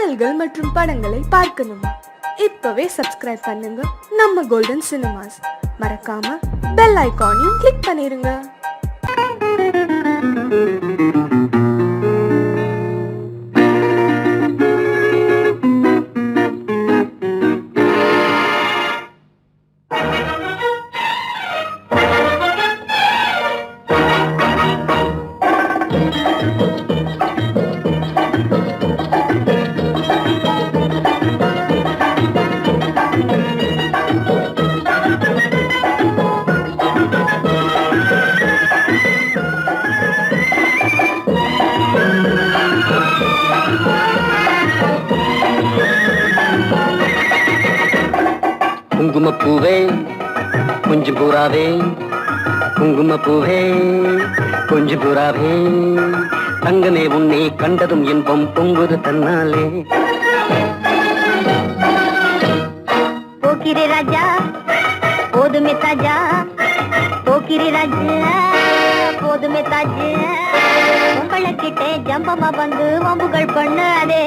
பாடல்கள் மற்றும் படங்களை பார்க்கணுமா? இப்பவே சப்ஸ்கிரைப் பண்ணுங்க நம்ம கோல்டன் சினிமாஸ். மறக்காம பெல் ஐகானையும் கிளிக் பண்ணிருங்க. குங்குமப்பூவே கொஞ்சம் பூராவே, குங்குமப்பூவே கொஞ்சம் பூராவே, தங்கமே உன்னை கண்டதும் இன்பம் பொங்குது தன்னாலே. போக்கிரி ராஜா போதுமே தாஜா, போக்கிரி ராஜா போதுமே தாஜா, உங்களை கிட்டே ஜம்பமா வந்து வம்புகள் பண்ணாதே.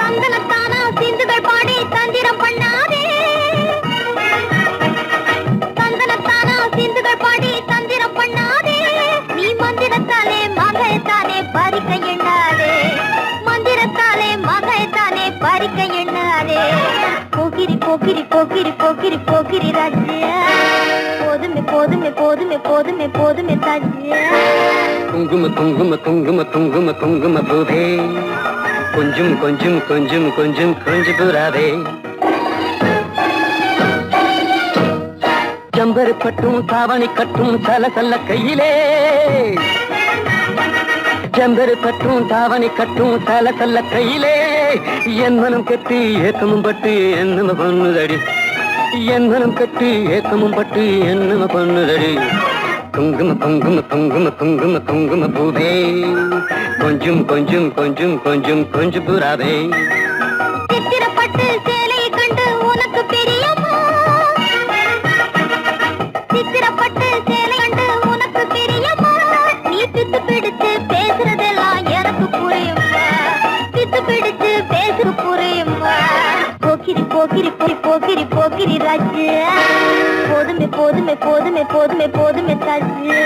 தந்தனத்தானா சிந்துகள் பாடி தந்திரம் பண்ணாதே, தந்தனத்தானா சிந்துகள் பாடி தந்திரம் பண்ணாதே, நீ மந்திரத்தாலே மகைத்தானே பறிக்க எண்ணாதே, மந்திரத்தாலே மகைத்தானே பறிக்க எண்ணாதே. போக்கிரி போக்கிரி போக்கிரி போக்கிரி போக்கிரி ராஜா, போதுமே போதுமே போதுமே போதுமே போதுமே தாஜா. குங்கும குங்கும குங்கும குங்கும குங்கும பூவே கொஞ்சம் கொஞ்சம் கொஞ்சம் கொஞ்சம் கொஞ்சம் பூராவே, ஜம்பரு பட்டும் தாவணி கட்டும் சல சல்ல கையிலே, ஜம்பரு பட்டும் தாவணி கட்டும் சல சல்ல கையிலே, என் மனம் கட்டி ஏக்கமும் பட்டு என்னம பண்ணுதடி, என் மனம் கட்டி ஏக்கமும் பட்டு என்னம பண்ணுதடி. குங்கும குங்கும குங்கும குங்கும குங்கும பூவே கொஞ்சம் கொஞ்சம் கொஞ்சம் கொஞ்சம் கொஞ்சம் பூராவே. சித்திரப்பட்டு சேலையை கண்டு உனக்கு பிரியமா, சித்திரப்பட்டு சேலை கண்டு உனக்கு பிரியமா, நீ பித்து பிடிச்சு பேசுறதெல்லாம் எனக்கு புரியுமா, பித்து பிடிச்சு பேசுற புரியுமா. போக்கிரி போக்கிரி போக்கிரி போக்கிரி ராஜா, போதுமே போதுமே போதுமே போதுமே போதுமே தாஜா.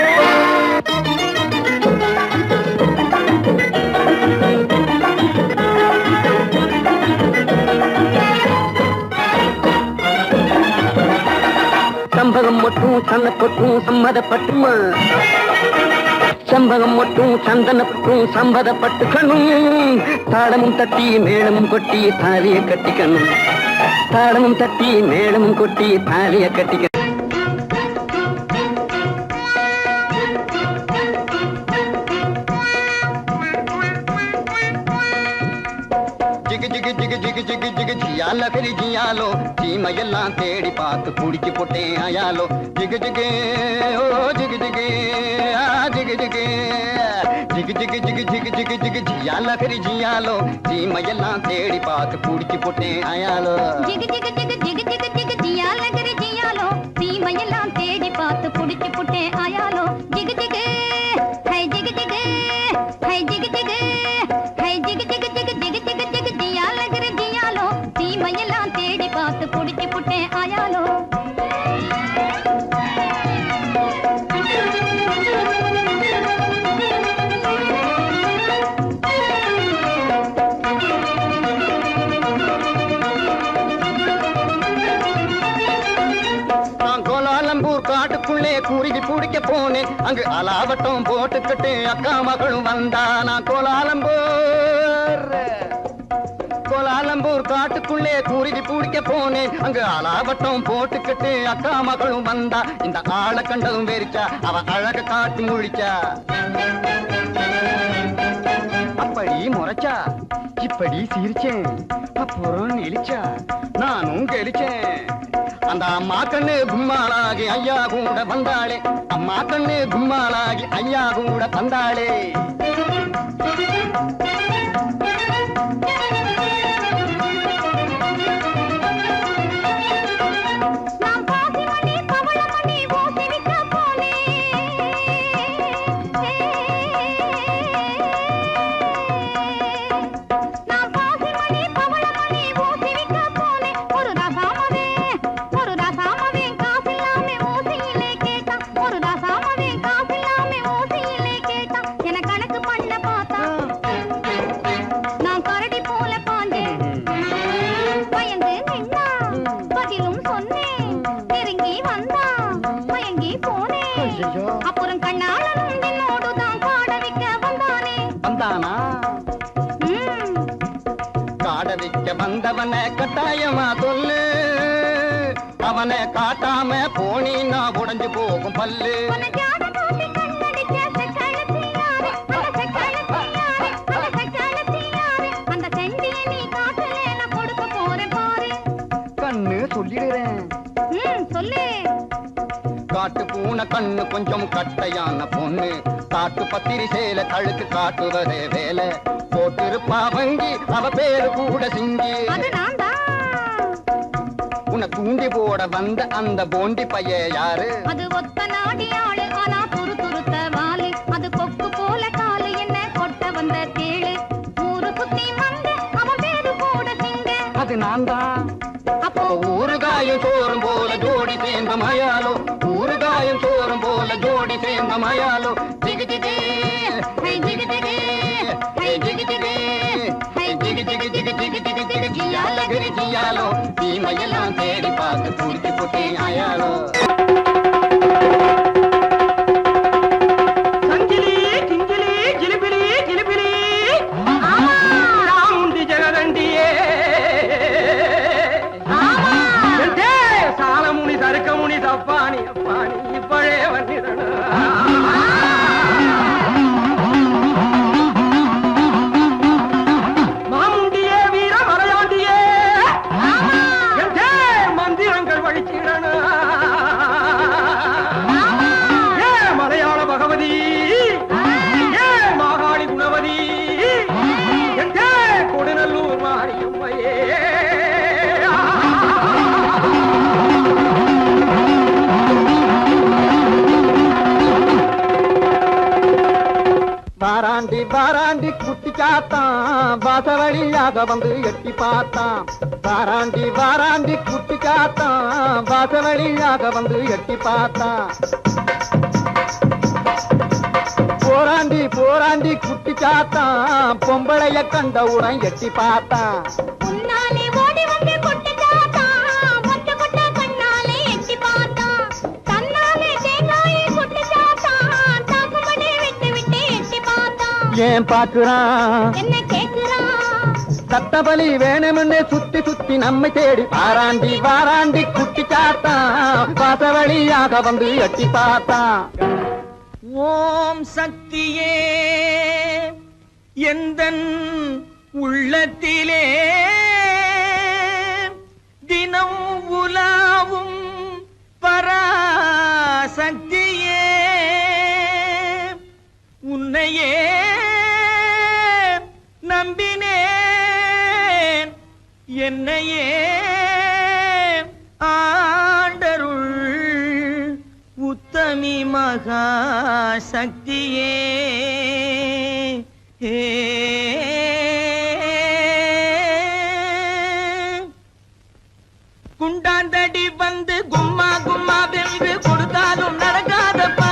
சம்பகம் மட்டும் சந்தப்பட்டும் சம்மதப்பட்டுமா, சம்பகம் மட்டும் சந்தனப்பட்டும் சம்மதப்பட்டுக்கணும், தாளமும் தட்டி மேளமும் கொட்டி தாலிய கட்டிக்கணும், தாளமும் தட்டி மேளமும் கொட்டி தாலிய கட்டிக்கணும். ஜிகு ஜிகு ஜிகு ஜிகு ஜிகு ஜிகு ஜியால பெரி ஜியாலோ, சீமையெல்லாம் தேடி பார்த்து குடிச்சு போட்டேன் ஆயாலோ. ஜிகு ஜிகு ஓ ஜிகு ஜிகு ஆ ஜிகு ஜிகு ஜிகு ஜிகு ஜிகு ஜிகு ஜிகு ஜிகு ஜியால பெரி ஜியாலோ, சீமையெல்லாம் தேடி பார்த்து குடிச்சு போட்டேன் ஆயாலோ. ஜிகு ஜிகு ஜிகு ஜிகு ஜிகு ஜிகு ஜியால கரி ஜியாலோ, சீமையெல்லாம் தேடி பார்த்து குடிச்சு போட்டேன் ஆயாலோ. ஜிகு ஜிகு ஹை ஜிகு ஜிகு ஹை ஜிகு ஜிகு ஹை ஜிகு ஜிகு ஜிகு ஜிகு ஜிகு ஜிகு ஜியால கரி ஜியாலோ, சீமையெல்லாம் தேடி பார்த்து குடிச்சு போட்டேன் ஆயாலோ. காட்டுக்குள்ளே குருவி பிடிக்க போனேன், அங்கு அலாவட்டம் போட்டுக்கிட்டு அக்கா மகளும் வந்தா. நான் கோலாலம்பூர் காட்டுக்குள்ளே குருவி பிடிக்க போனேன், அங்கு அலாவட்டம் போட்டுக்கிட்டு அக்கா மகளும் வந்தா. இந்த ஆளை கண்டதும் வெறிச்சா, அவ அழக காட்டி முழிச்சா, அப்படி முறைச்சா இப்படி சிரிச்சேன், அப்புறம் நெளிச்சா நானும் கெளிச்சேன். அந்த அம்மா கண்ணு கும்மாளாகி ஐயா கூட வந்தாளே, அம்மா கண்ணு கும்மாளாகி ஐயா கூட வந்தாளே. நான் பாசிமணி பவளமணி ஓசிவிக்க போனேன். நான் பாசிமணி பவளமணி ஓசிவிக்க போனேன். ஒரு ரசாமவே காசில்லாமே ஓசியிலே கேட்டான். ஒரு ரசாமவே காசில்லாமே ஓசியிலே கேட்டான். என கணக்கு பண்ண பார்த்தா நான் கரடி போல பாஞ்சேன். பயந்து நின்னா பதிலும் சொன்னேன். நெருங்கி வந்தா மயங்கி போனேன். அப்புறம் கண்ணாளனும் என்னோடுதான் பாட வைக்க வந்தானே. வந்தானா காட வைக்க வந்தவன கட்டாயமா சொல்லு. அவனை காட்டாம போனீன்னா உடைஞ்சு போகும் பல்லு. உன்னை ஜாட காட்டி கண்ணடிச்ச செக்கழுத்தியாரே, அந்த செக்கழுத்தியாரே, அந்த செக்கழுத்தியாரே. அந்த செண்டிய நீ காட்டல நான் கொடுக்க போறேன் பாரு. கண்ணு சொல்லிடுறேன். சொல்லு. காட்டு பூனை கண்ணு கொஞ்சம் கட்டையான பொண்ணு. காட்டு பத்திரி சேல கழுக்கு காட்டுவதே வேலை. போட்டிருப்பா வங்கி அவ பேரு கூட சிங்கி. அது நான் தான். உன்னை தூண்டி போட வந்த அந்த போண்டி பைய யாரு? அது ஒத்த நாடி ஆளு, ஆனா துரு துருத்த வாலு. அது கொக்கு போல காலு, என்ன கொட்ட வந்த கேளு. ஊரு சுத்தி வந்த அவன் பேரு கூட சிங்க. அது நான் தான். அப்போ ஊறுகாயும் சோறும் போல ஜோடி சேர்ந்த மயாலோ. ஊறுகாயும் சோறும் போல ஜோடி சேர்ந்த மயாலோ. ஜிகு ஜிகு ஹை ஜிகு ஜிகு, ஹை ஜிகு ஜிகு, ஹை ஜிகு ஜிகு ஜிகு ஜிகு ஜிகு ஜிகு ஜியால கிரி ஜியாலோ. தீமையெல்லாம் தேடி பார்த்து பூர்த்தி புட்டி அயாலோ. சங்கிலி கிங்கிலி ஜிலிபிலி ஜிலிபிலி ராமுண்டி ஜெகதண்டியே சாலமுனி சருக்கமுனி தப்பானி அப்பானி இப்பழே வந்திடணும். மாமுண்டியே வீர மலையாண்டியே மந்திரங்கள் வழிச்சிடணும். ஏ மலையாள பகவதி, ஏ மாகாளி குணவதி, எங்கே கொடுநல்லூர் மாரியம்மையே. வாராண்டி வாராண்டி குட்டி காத்தான் வாசவழியாக வந்து எட்டி பார்த்தான். வாராண்டி வாராண்டி குட்டி காத்தான் வாசவழியாக வந்து எட்டி பார்த்தான். போராண்டி போராண்டி குட்டி காத்தான் பொம்பளைய கண்டவுடன் எட்டி பார்த்தான். உன்னாலே ஓடி வந்து கொட்டு சாத்தான், மொட்ட கொட்ட கண்ணாலே எட்டி பார்த்தான். தன்னாலே தேங்காயை கொட்டு சாத்தான், தாக்கும்படி விட்டு விட்டு எட்டி பார்த்தான். ஏன் பாக்குறான் என்ன கேக்குறான்? சத்தபலி வேணும்னு சுத்தி சுத்தி நம்மை தேடி. வாராண்டி வாராண்டி குட்டி காத்தான் வாசவழியாக வந்து எட்டி பார்த்தான். ஓம் சக்தியே எந்தன் உள்ளத்திலே தினம் உலாவும் பராசக்தியே உன்னையே நம்பினேன் என்னையே ஆண்டருள் உத்தமி மகா சக்தியே. குண்டாந்தடி வந்து கும்மா கும்மா வென்று கொடுத்தாலும் நடக்காதப்பா.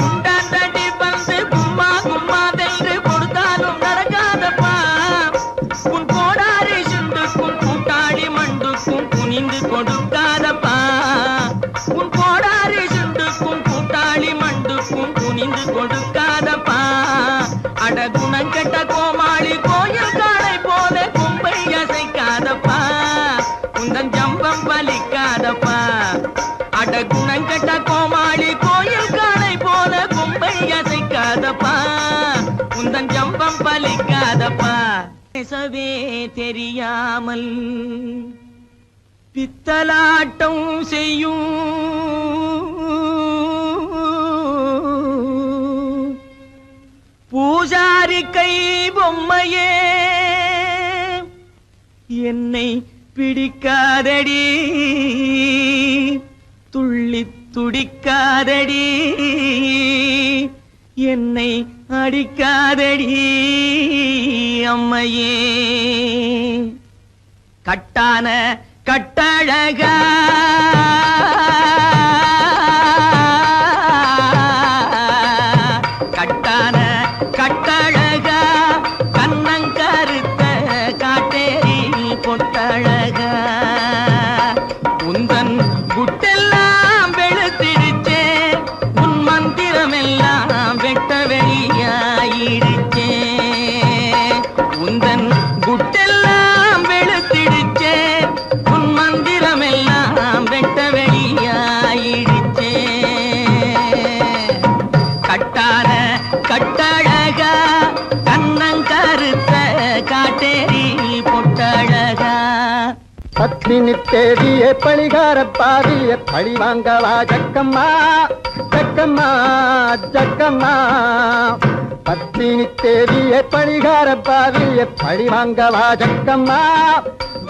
குண்டாந்தடி வந்து கும்மா கும்மா வென்று கொடுத்தாலும் நடக்காதப்பா. உன் கோடாரி சுண்டுக்கும் கூட்டாளி மண்டுக்கும் குனிந்து கொடுக்காதப்பா. உன் கோடாரி சுண்டுக்கும் கூட்டாளி மண்டுக்கும் குனிந்து கொடுக்காதப்பா. அட குணங்கெட்ட கோமாளி கோயில் காளை போல கும்பை அசைக்காதப்பா. உந்தன் ஜம்பம் பலிக்காதப்பா. அட குணங்கெட்ட கோமாளி கோயில் காளை போல கும்பை அசைக்காதப்பா. உந்தன் ஜம்பம் பலிக்காதப்பா. பேசவே தெரியாமல் பித்தலாட்டம் செய்யும் பூஜாரி கை பொம்மையே என்னை பிடிக்காதடி, துள்ளி துடிக்காதடி, என்னை அடிக்காதடி அம்மையே. கட்டான கட்டழகா கட்டான கட்டழகா கண்ணங்கருத்த காட்டேரி பொட்டழகா உந்தன் குட்டெல்லாம் வெளுத்திடுச்சே, உன் மந்திரமெல்லாம் வெட்ட வெளியாயிடுச்சே. உந்தன் குட்டெல்லாம் வெளுத்திடுச்சே, உன் மந்திரமெல்லாம் வெட்ட வெளியாயிடுச்சே. கட்டான கட்டழகா கண்ணங்கருத்த காட்டேரி பொட்டழகா. பத்மினி தேவியே பழிகார பாவிய பழி வாங்கவா ஜக்கம்மா ஜக்கம்மா ஜக்கம்மா. பத்மினி தேவியே பழிகார பாவிய பழி வாங்கவா ஜக்கம்மா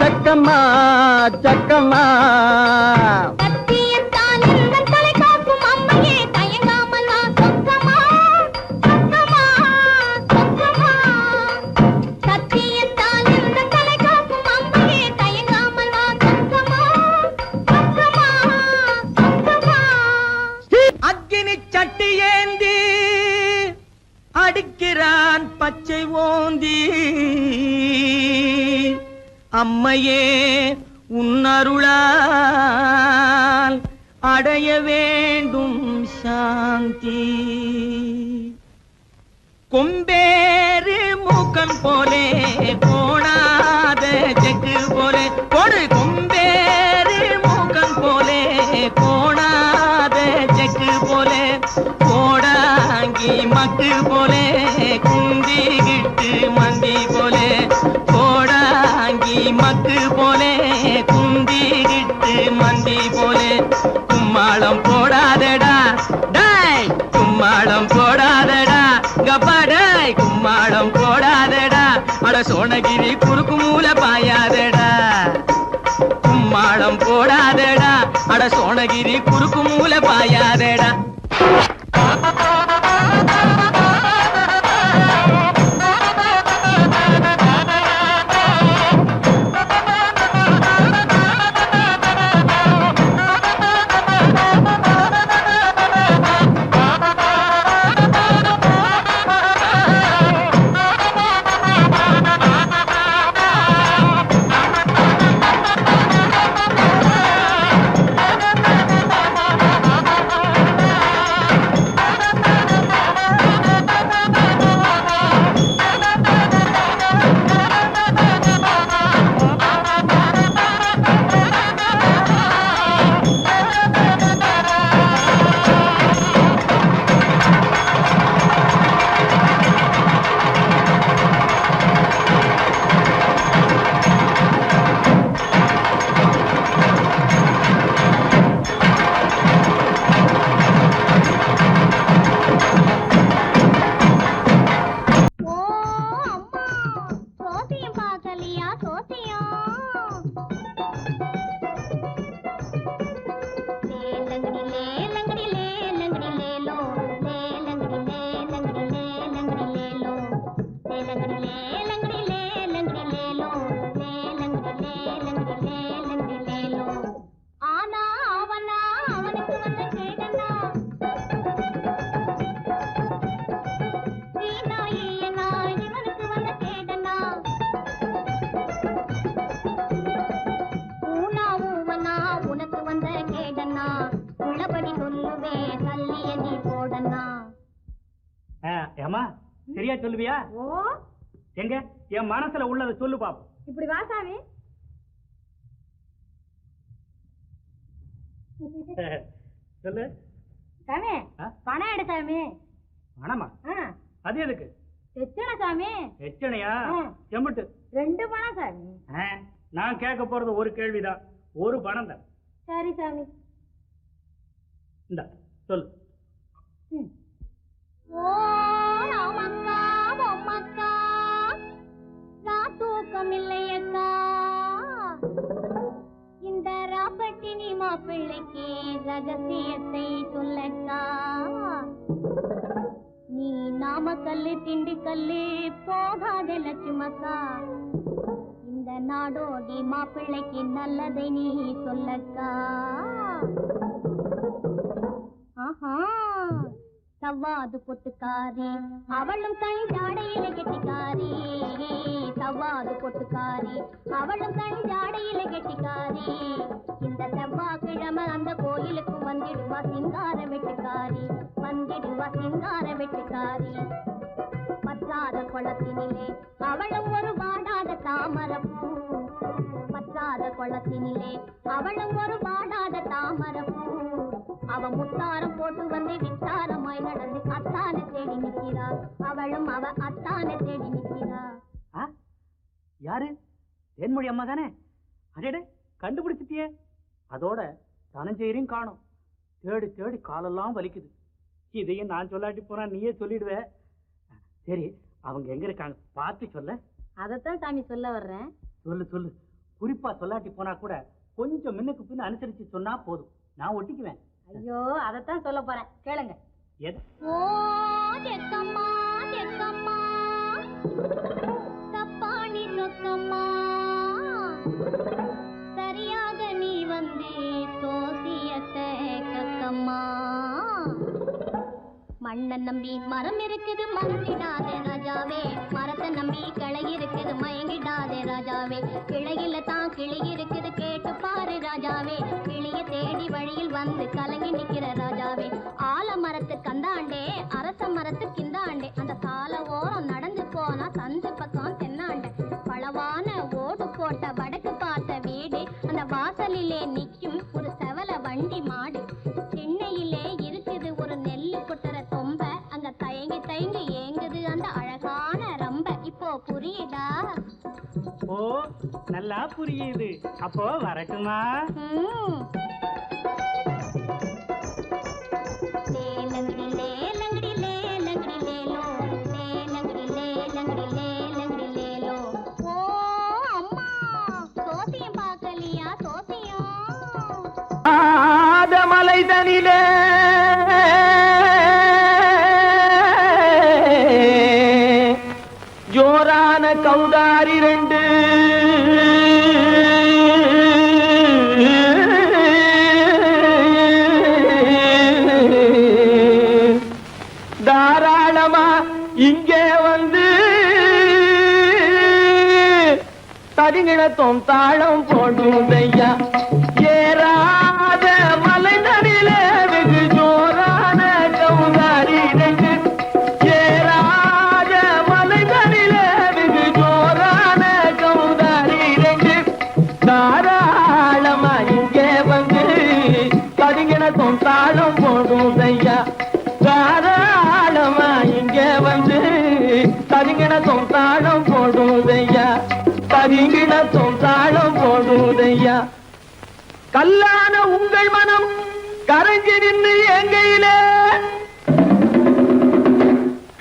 ஜக்கம்மா ஜக்கம்மா. சத்தியத்தால் எந்தன் தலை காக்கும் அம்மையே, தயங்காமல் நான் சொக்கமா சொக்கமா சொக்கமா. சத்தியத்தால் எந்தன் தலை காக்கும் அம்மையே, தயங்காமல் நான் சொக்கமா சொக்கமா சொக்கமா. அக்கினி சட்டி ஏந்தி அடிக்கிறான் பச்சை ஓந்தி, அம்மையே உன்னருளால் அடைய வேண்டும் சாந்தி. கொம்பேறு மூக்கன் போலே கோணாத செக்கு போலே கொடு, கொம்பேறு மூக்கன் போலே கோணாத செக்கு போலே, கோடாங்கி மக்கு போலே குந்திகிட்டு மந்தி போலே, கோடாங்கி மக்கு போலே குந்திகிட்டு மந்தி போலே. கும்மாளம் போடாதடா டாய், கும்மாளம் போடாதடா கப்பாடாய், கும்மாளம் போடாதடா அட சோனகிரி குறுக்கு மூல பாயாதடா. கும்மாளம் போடாதடா அட சோனகிரி குறுக்கு மூல பாயாதடா. ஏமா சரியா சொல்லுவியா? ஓ எங்க என் மனசுல உள்ளதை சொல்லு பாப்போம். இப்படி வா சாமி. சொல்லு சாமி பணம் எடு சாமி. பணமா? அது எதுக்கு? எச்சனை சாமி. எச்சனையா? எம்பிட்டு? 2 பணம் சாமி. நான் கேட்க போறது ஒரு கேள்விதான், ஒரு பணம் தான். சரி சாமி. இந்த சொல்லு. ஓ ராமங்கா ரகசியத்தை சொல்லக்கா நீ நாமக்கல்லு திண்டுக்கல்லு போகாத லட்சுமக்கா இந்த நாடோடி மாப்பிள்ளைக்கு நல்லதை நீ சொல்லக்கா ஆஹா சவ்வாது பொட்டுக்காரி அவளும் கண் ஜாடையில கெட்டிக்காரி சவ்வாது பொட்டுக்காரி அவளும் கண் ஜாடையில கெட்டிக்காரி இந்த செவ்வாய்க்கிழமை அந்த கோயிலுக்கு வந்திடுவா சிங்கார வெட்டுக்காரி வந்திடுவா சிங்கார வெட்டுக்காரி பற்றாத குளத்தினிலே அவளும் ஒரு வாடாத தாமரப்பூ பற்றாத குளத்தினிலே அவளும் ஒரு வாடாத தாமரப்பூ அவ முத்தாரம் போட்டு வந்து வித்தாரமாய் நடந்து அத்தானை தேடி நிக்கிறா அவளும் அவ அத்தானை தேடி நிக்கிறா யாரு தேன்மொழி அம்மா தானே? அடே கண்டுபிடிச்சிட்டியே. அதோட தனஞ்செயரையும் காணும். தேடி தேடி காலெல்லாம் வலிக்குது. இதையும் நான் சொல்லாட்டி போனா நீயே சொல்லிடுவ. சரி, அவங்க எங்க இருக்காங்க பார்த்து சொல்ல. அதத்தான் சாமி சொல்ல வர்றேன். சொல்லு சொல்லு. குறிப்பா சொல்லாட்டி போனா கூட கொஞ்சம் முன்னுக்கு பின்ன அனுசரிச்சு சொன்னா போதும், நான் ஒட்டிக்குவேன். ஐயோ, அதத்தான் சொல்ல போறேன், கேளுங்க. ஓ தெக்கம்மா தெக்கம்மா தப்பாணி சொக்கம்மா சரியாக நீ வந்து சோசியத்தை கக்கம்மா மண்ணை நம்பி மரம் இருக்குது மறந்திடாதே ராஜாவே மரத்தை நம்பி கிளை இருக்குது மயங்கிடாதே ராஜாவே கிளையில தான் கிளி இருக்குது கேட்டு பாரு ராஜாவே கிளிய தேடி வழியில் வந்து கலங்கி நிக்கிற ராஜாவே ஆல மரத்து கந்தாண்டே அரச மரத்து கிந்தாண்டே அந்த சால ஓரம் நடந்து போனா சந்து பக்கம் தென்னாண்டே பளவான ஓடு போட்ட வடக்கு பார்த்த வீடு அந்த வாசலிலே நிக்கும் ஒரு செவல வண்டி மாடு சென்னையிலே இருக்குது ஒரு நெல்லு கொட்டுற தொம்ப அங்க தயங்கி தயங்கி ஏங்குது அந்த அழகான ரம்ப இப்போ புரியுதா? ஓ, நல்லா புரியுது. அப்போ வரட்டுமா? லேலங்கடி லேலங்கடி லேலங்கடி லேலோ லேலங்கடி லேலங்கடி லேலங்கடி லேலோ. ஓ அம்மா, சோசியம் பார்க்கலையா? சோசியம் மலை தனிலே ஜோரான கௌதாரி ரெண்டு தாராளமா இங்கே வந்து தரிங்கிணத்தும் தாளம் போடுதையா ஏறாத மலை தனிலே வெகு ஜோரான கௌதாரி ரெண்டு ஏறாத மலை தனிலே வெகு ஜோரான கௌதாரி ரெண்டு தாராளமா இங்கே வந்து தரிங்கிணத்தும் தாளம் போடுதையா தாராளமா இங்கே வந்து தரிங்கிணத்தும் தாளம் போடுதையா தரிங்கிணத்தும் தாளம் போடுதையா கல்லான உங்கள் மனம் கரைஞ்சி நின்று எங்கையிலே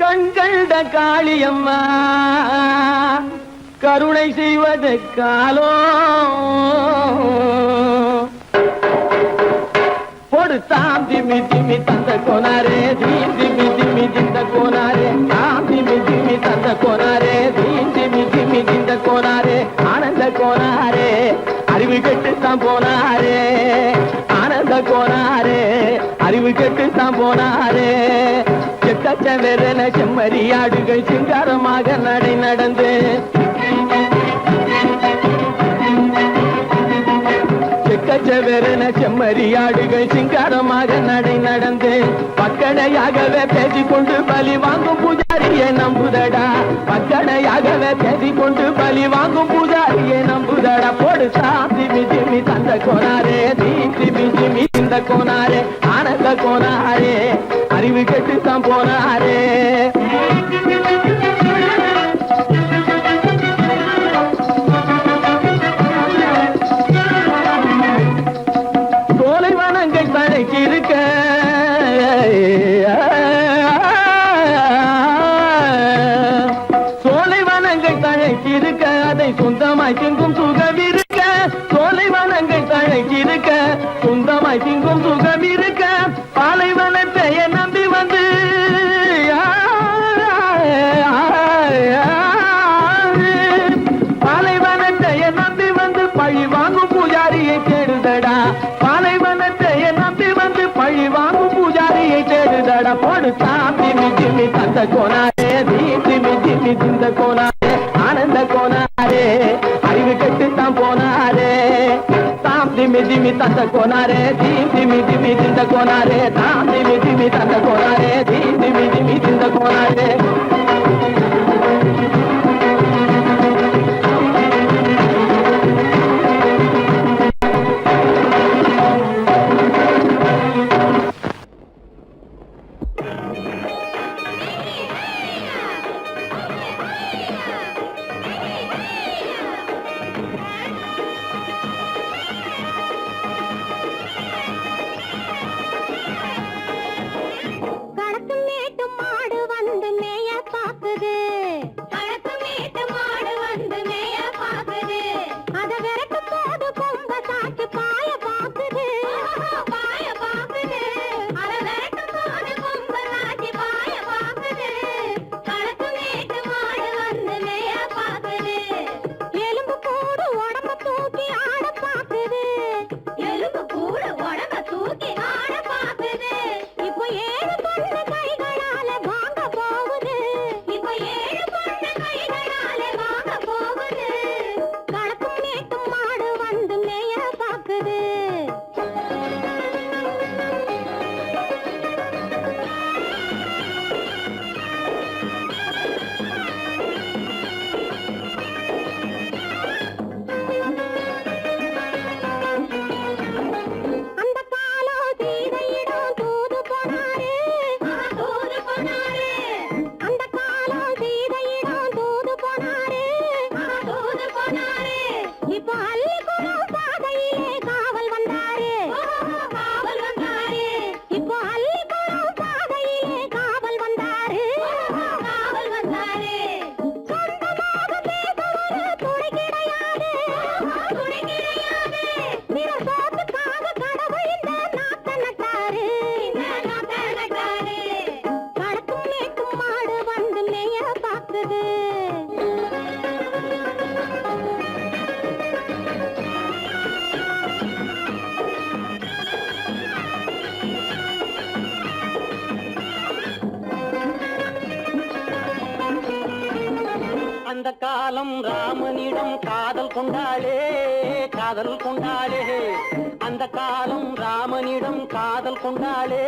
கண்கண்ட காளியம்மா கருணை செய்வது காலோ பொடுத்தாம் திமி திமி தந்த கோனாரே தீம் திமி திமி திந்த கோனாரே தாம் திமி திமி தந்த கோனாரே தீம் திமி திமி திந்த கோனாரே ஆனந்த கோனாரே அறிவு கெட்டுத்தான் போனாரே ஆனந்த கோனாரே அறிவு கெட்டுத்தான் போனாரே செக்கச்சவென செம்மறியாடுகள் சிங்காரமாக நடை நடந்து செக்கச்சவென செம்மறியாடுகள் சிங்காரமாக நடை நடந்து பக்கடையாகவே பேசிக்கொண்டு பலி வாங்கும் பூஜாரியை நம்புதடா பக்கடையாகவே பேசிக்கொண்டு பலி வாங்கும் பூஜாரியை நம்புதடா போடு திமி திமி தந்த கோனாரே தீம் திமி திமி இந்த கோனாரே ஆனந்த கோனாரே அறிவு கெட்டுத்தான் போனாரே சோலைவனங்கள் தழைக்கு இருக்க சோலைவனங்கள் தழைக்கு இருக்க அதை சொந்தமாய் திங்கும் சுகம் இருக்க சோலைவனங்கள் தழைக்கு இருக்க சொந்தமாய் திங்கும் சுகம் தந்த கோனாரே திமி திமி திந்த கோனாரே ஆனந்த கோனாரே அறிவு கெட்டுத்தான் போனாரே தாம் திமி திமி தந்த கோனாரே திமி திமி திந்த கோனாரே தாம் திமி திமி தந்த கோனாரே திமி திமி திந்த கோனாரே அந்த காலம் ராமனிடம் காதல் கொண்டாளே காதல் கொண்டாளே அந்த காலம் ராமனிடம் காதல் கொண்டாளே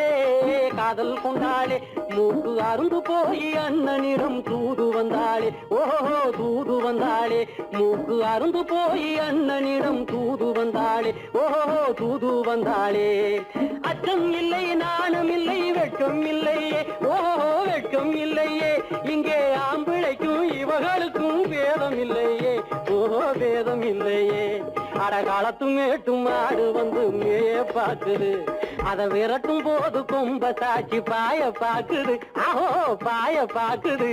காதல் கொண்டாளே மூக்கு அருந்து போய் அண்ணனிடம் தூது வந்தாளே ஓஹோ தூது வந்தாளே மூக்கு அருந்து போய் அண்ணனிடம் தூது வந்தாளே ஓஹோ தூது வந்தாளே அச்சம் இல்லை நாணம் இல்லை வெட்கம் இல்லையே ஓஹோ வெட்கம் இல்லையே இங்கே ஆம்பிளைக்கும் இவர்களுக்கும் வேதம் இல்லையே ஓஹோ வேதம் இல்லையே அடகாலத்து மேட்டும் மாடு வந்து மேய பாக்குது அத விரட்டும் போது கொம்ப சாட்சி பாய பாக்குது ஆஹோ பாய பாக்குது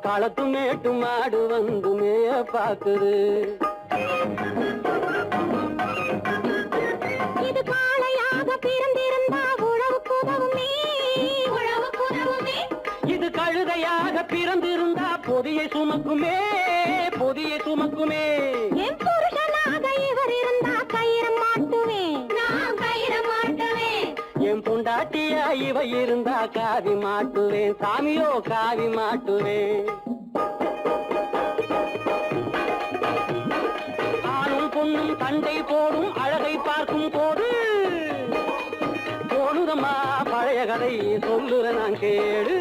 களத்து மேட்டும் மாடு வந்து மேய பாக்குது இது காளையாக பிறந்திருந்தா உழவுக்கு உதவுமே உழவுக்கு உதவுமே இது கழுதையாக பிறந்திருந்தா பொதியை சுமக்குமே பொதியை சுமக்குமே என் புருஷனாக இவர் இருந்தா கயிறு மாட்டுவேன் நான் கயிறு மாட்டுவேன் என் பொண்டாட்டியா இவ இருந்தா காவி மாட்டுவேன் சாமியோ காவி மாட்டுவேன் ஆணும் பொண்ணும் சண்டை போடும் அழகை பார்க்கும் போது தோணுதம்மா பழைய கதை சொல்லுற நான் கேளு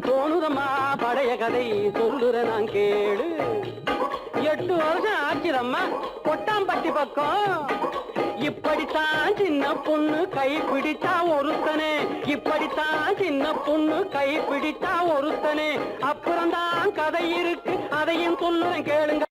தோணுதம்மா பழைய கதை சொல்லுற நான் கேளு 8 வருஷம் ஆச்சுதம்மா கொட்டாம்பட்டி பக்கம் இப்படித்தான் சின்ன பொண்ணு கை பிடித்தா ஒருத்தனே இப்படித்தான் சின்ன பொண்ணு கை பிடித்தா ஒருத்தனே அப்புறம்தான் கதை இருக்கு அதையும் சொல்லுறேன் கேளுங்க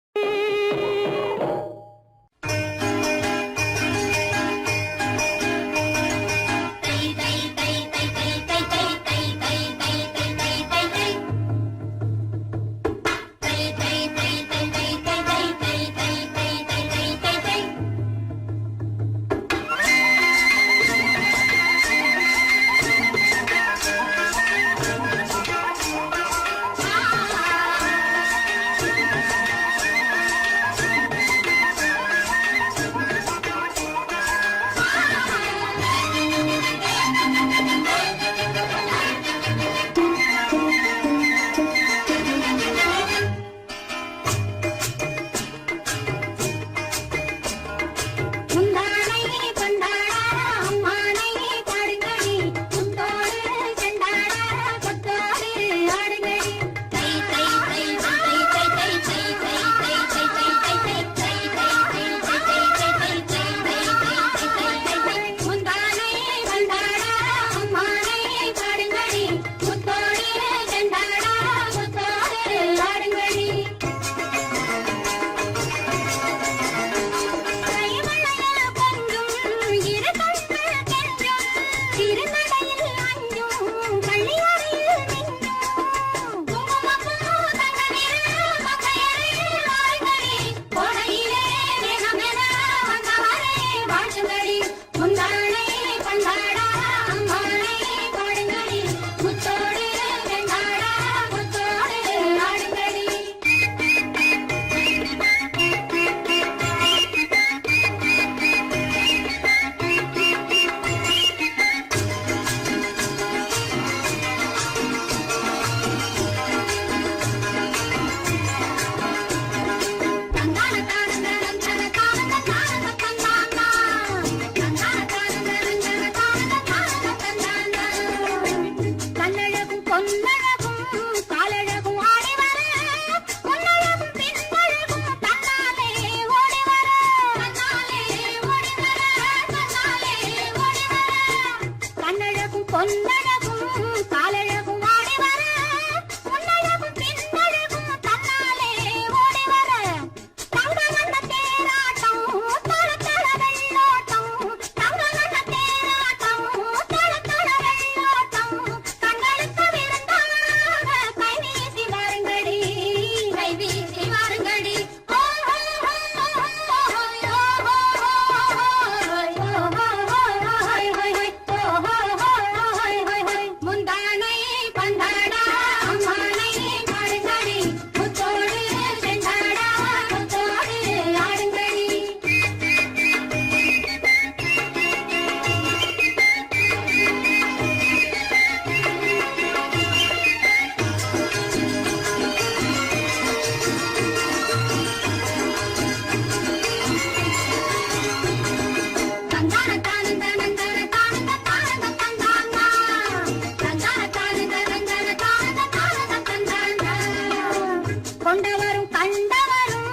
கொண்டவரும் கண்டவரும்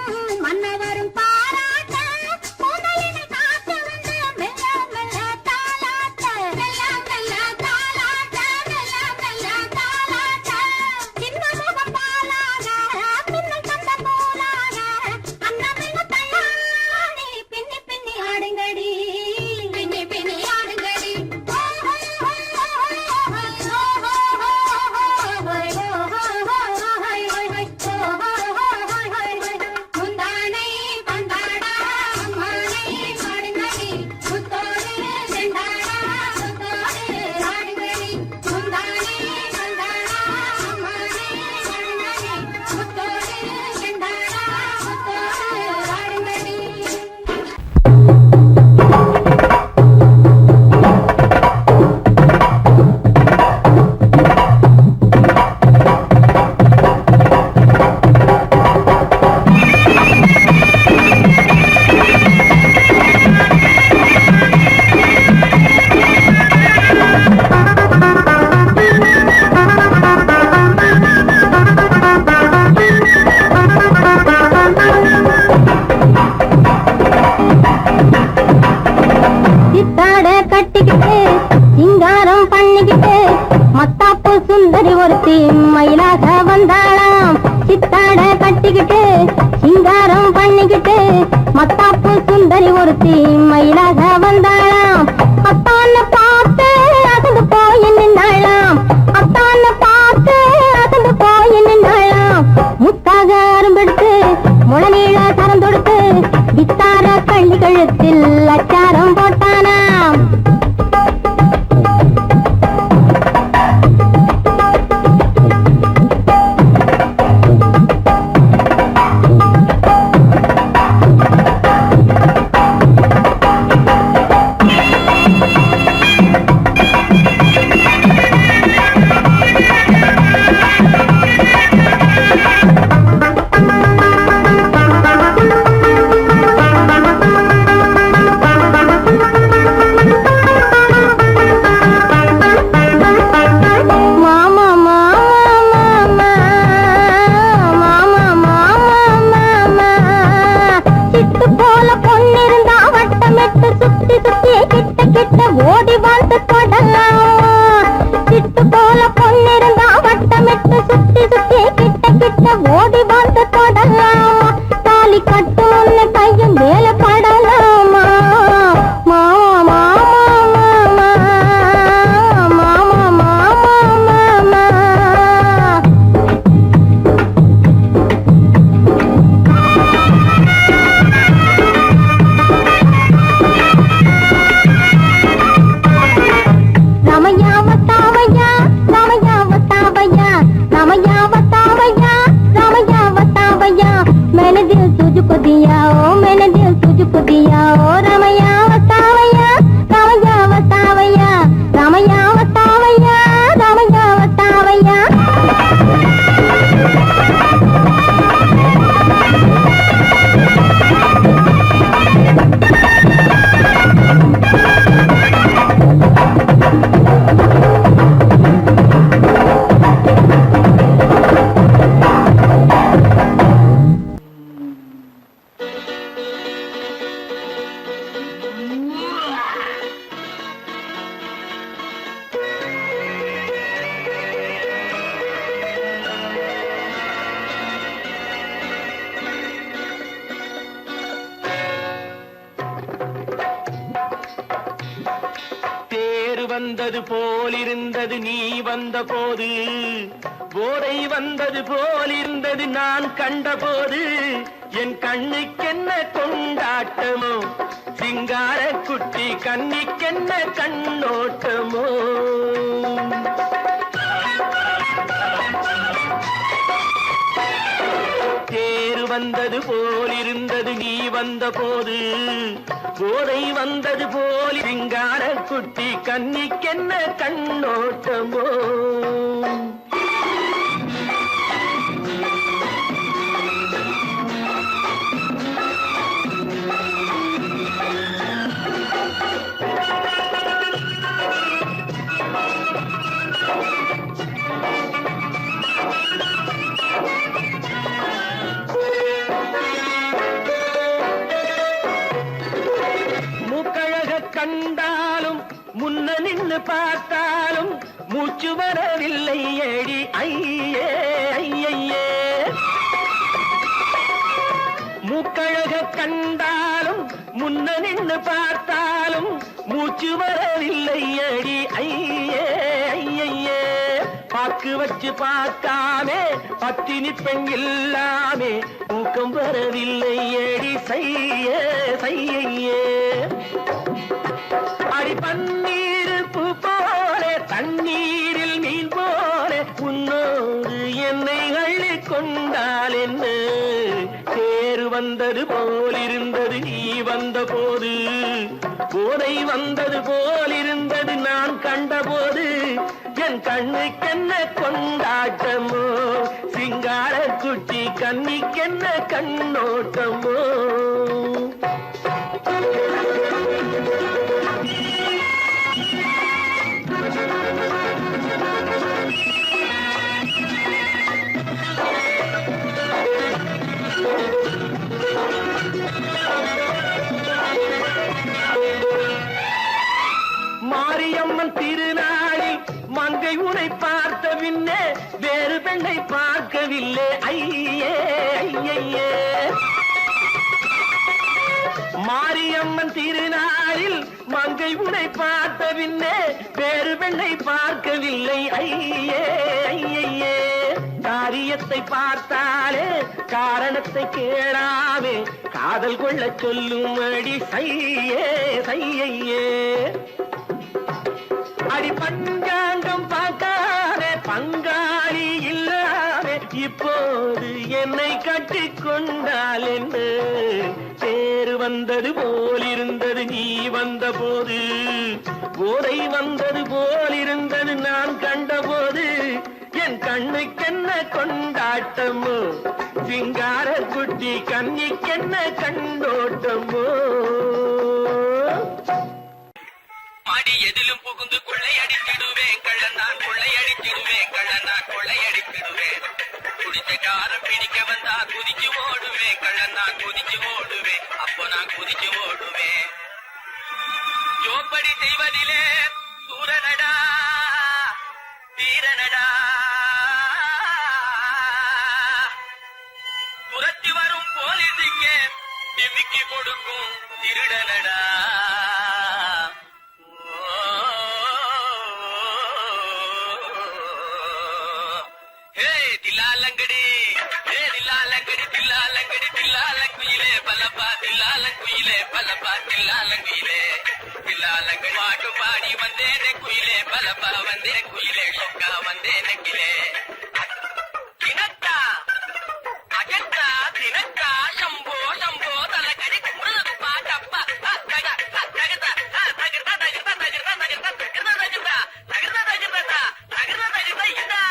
மன்னவரும் பாராட்ட முதலினை காத்து வந்து மெல்ல மெல்ல தாலாட்ட மெல்ல மெல்ல தாலாட்ட மெல்ல மெல்ல தாலாட்ட சின்ன முகம் பாலாக பின்னல் கண்ட போலாக அன்னமெல்ல தள்ளாடி பின்னி பின்னி ஆடுங்கடி பின்னி பின்னி ஆடுங்கடி முந்தானை பந்தாடா அம்மானை பாடுங்கடி முத்தோடு செண்டாடா முத்தோடு ஆடுங்கடி முந்தானை பந்தாடா அம்மானை பாடுங்கடி முத்தோடு செண்டாடா முத்தோடு ஆடுங்கடி. சித்தாட கட்டிக்கிட்டு சிங்காரம் பண்ணிக்கிட்டு மத்தாப்பு சுந்தரி ஒருத்தி மயிலாக வந்தாளாம். சித்தாட கட்டிக்கிட்டு சிங்காரம் பண்ணிக்கிட்டு மத்தாப்பு சுந்தரி ஒருத்தி மயிலாக வந்தாளாம். அத்தான பார்த்து அசந்து போய் நின்னாளாம். அத்தான பார்த்து அசந்து போய் நின்னாளாம். முத்தாக அரும்பெடுத்து முளநீள சரம் தொடுத்து வித்தார கள்ளி கழுத்தில் அச்சாரம் போட்டானாம். ஓடி வந்து தொடலாம். சிட்டு போல பொண்ணிருந்தா வட்டமிட்டு சுத்தி சுத்தி கிட்ட கிட்ட ஓடி வந்து தொடலாம். தாலி கட்டு முன்ன கையும் மேல படலாமா. மாமா மாமா மாமா மாமா மாமா. मैंने दिल तुझको दिया ओ मैंने दिल तुझको दिया ओ रामैया वतावैया रामैया वतावैया रामैया वतावैया रामैया वतावैया. வந்தது போலிருந்தது நீ வந்த போது, போதை வந்தது போலிருந்தது நான் கண்டபோது, என் கண்ணுக்கென்ன கொண்டாட்டமோ, சிங்கார குட்டி கண்ணிக்கென்ன கண்ணோட்டமோ. தேர் வந்தது போலிருந்தது நீ வந்த போது, போதை வந்தது போல் சிங்கார குட்டி கண்ணிக்கென்ன கண்ணோட்டமோ. நின்னு பார்த்தாலும் மூச்சு வரவில்லை ஏடி ஐயே ஐயே மூக்கழக கண்டாலும் முன்ன நின்னு பார்த்தாலும் மூச்சு வரவில்லை அடி ஐயே ஐயே பாக்கு வச்சு பார்க்காமே பத்தினி பெண் இல்லாமே ஊக்கம் வரவில்லை அடி செய்ய செய்யே அடி பன்னீர் பூ போல தண்ணீரில் மீன் போல உன்னோடு என்னை அள்ளி கொண்டால் என்ன தேர் வந்தது போலிருந்தது நீ வந்த போது போதை வந்தது போலிருந்தது நான் கண்டபோது என் கண்ணுக்கென்ன கொண்டாட்டமோ சிங்கார குட்டி கண்ணிக்கென்ன கண்ணோட்டமோ மாரியம்மன் திருநாளில் மங்கை உனை பார்த்த பின்னே வேறு பெண்ணை பார்க்கவில்லை ஐயே ஐயே மாரியம்மன் திருநாளில் மங்கை உனை பார்த்த பின்னே வேறு பெண்ணை பார்க்கவில்லை ஐயே ஐயே காரியத்தை பார்த்தாலே காரணத்தை கேளாமே காதல் கொள்ள சொல்லும்படி செய்யே செய்யே அடி பஞ்சாங்கம் பார்க்காதே பங்காளி இல்லாமே இப்போது என்னை கட்டி கொண்டால் என்ன தேர் வந்தது போலிருந்தது நீ வந்த போது போதை வந்தது போலிருந்தது நான் கண்டபோது என் கண்ணுக்கென்ன கொண்டாட்டமோ சிங்கார குட்டி கண்ணிக்கென்ன கண்டோட்டமோ மாடி எதிலும் புகுந்து கொள்ளையடித்திடுவேன் கள்ளன் நான் கொள்ளையடித்திடுவேன் கள்ளன் நான் கொள்ளையடித்திடுவேன் குடித்த காரம் பிடிக்க வந்தா குதிச்சு ஓடுவேன் கள்ளன் நான் குதிச்சு ஓடுவேன் அப்போ நான் குதிச்சு ஓடுவேன் ஜோப்படி செய்வதிலே சூரனடா வீரனடா துரத்தி வரும் போலீஸுக்கு டிமிக்கி கொடுக்கும் திருடனடா தில்லாலங்கடி தில்லாலங்கடி தில்லாலங்கடி தில்லாலங்குயிலே பலப்பா தில்லாலங்குயிலே பலப்பா தில்லாலங்குயிலே தில்லாலங்கடி பாட்டு பாடி வந்தேனே குயிலே பலப்பா வந்தே குயிலே சொக்கா வந்தே நக்கிலே தினக்கா அகத்தா தினக்கா சம்போ சம்போ தலக்கடி குமுறது பாட்டப்பா தகதா தகதா தகதா தகதா தகதா தகதா தகதா தகதா தகதா தகதா தகதா தகதா இதா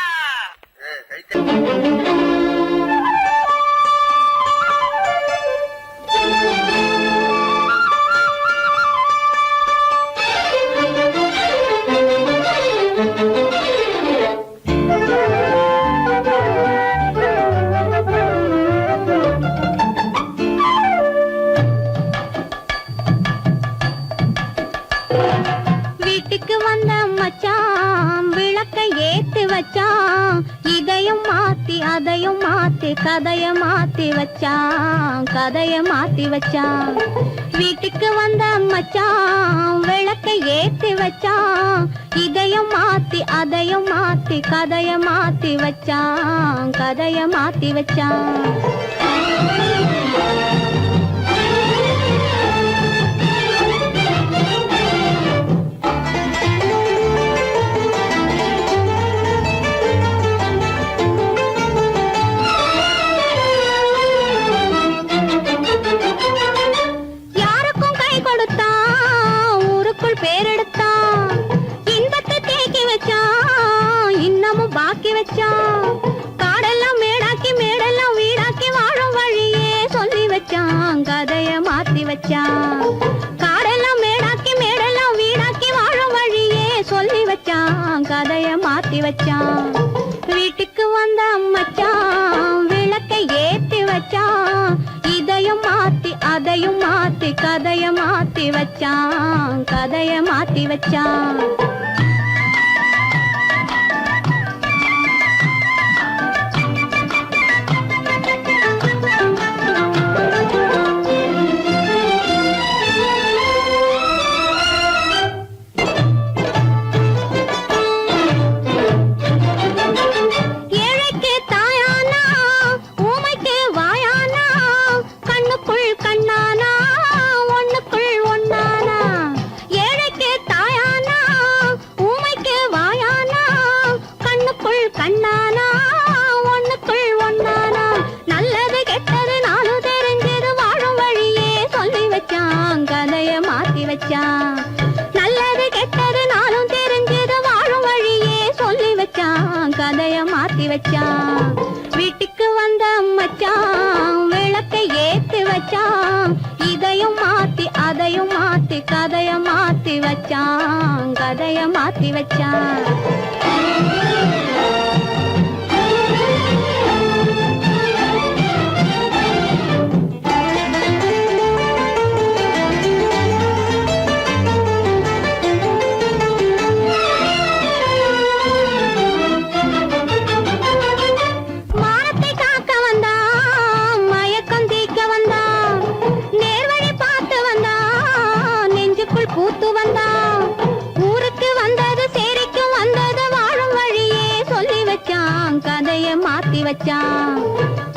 வீட்டுக்கு வந்த மச்சான் விளக்க ஏத்தி வச்சான் இதையும் மாத்தி அதையும் மாத்தி கதைய மாத்தி வச்சான் கதைய மாத்தி வச்சான் வீட்டுக்கு வந்த மச்சான் விளக்க ஏத்தி வச்சான் இதையும் மாத்தி அதையும் மாத்தி கதைய மாத்தி வச்சான் கதைய மாத்தி வச்சான் காடெல்லாம் மேடாக்கி மேடெல்லாம் வீடாக்கி வாழும் வழியே சொல்லி வச்சான் கதைய மாத்தி வச்சான் காடெல்லாம் மேடாக்கி மேடெல்லாம் வீடாக்கி வாழும் வழியே சொல்லி வச்சான் கதைய மாத்தி வச்சான் வீட்டுக்கு வந்த மச்சான் விளக்கை ஏத்தி வச்சான் இதையும் மாத்தி அதை இதையும் மாத்தி கதைய மாத்தி வச்சான் கதைய மாத்தி வச்சான் நல்லது கெட்டது நானும் தெரிஞ்சது வாழும் வழியே சொல்லி வச்சான் கதைய மாத்தி வச்சான் வீட்டுக்கு வந்த மச்சான் விளக்கை ஏத்தி வச்சான் இதையும் மாத்தி அதையும் மாத்தி கதைய மாத்தி வச்சான் கதைய மாத்தி வச்சான் பூத்து வந்தான் ஊருக்கு வந்தது சேரிக்கும் வந்தது வாழும் வழியே சொல்லி வச்சான் கதைய மாத்தி வச்சான்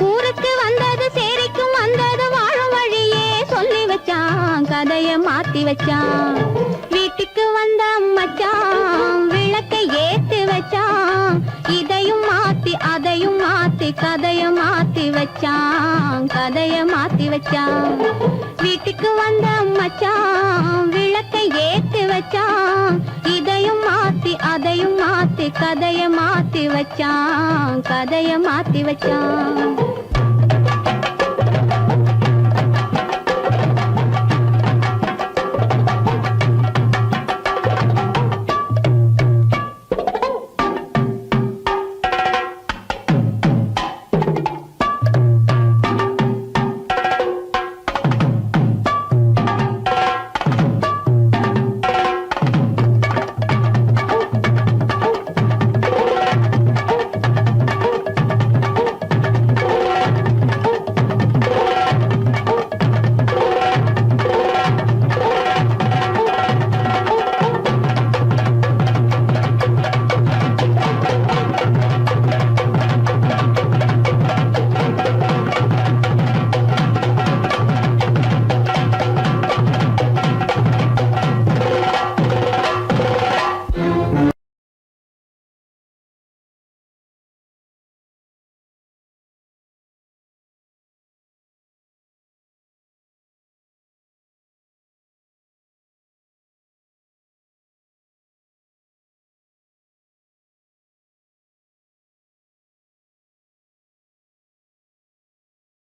ஊருக்கு வந்தது சேரிக்கும் வந்தது வாழும் வழியே சொல்லி வச்சான் கதைய மாத்தி வச்சான் வீட்டுக்கு வந்த மச்சான் விளக்கை ஏத்தி வச்சான் இதையும் மாத்தி அதையும் மாத்தி கதைய மாத்தி வச்சான் கதைய மாத்தி வச்சான் வீட்டுக்கு வந்த மச்சான் விளக்கை ஏத்தி வச்சான் இதையும் மாத்தி அதையும் மாத்தி கதைய மாத்தி வச்சான் கதைய மாத்தி வச்சான்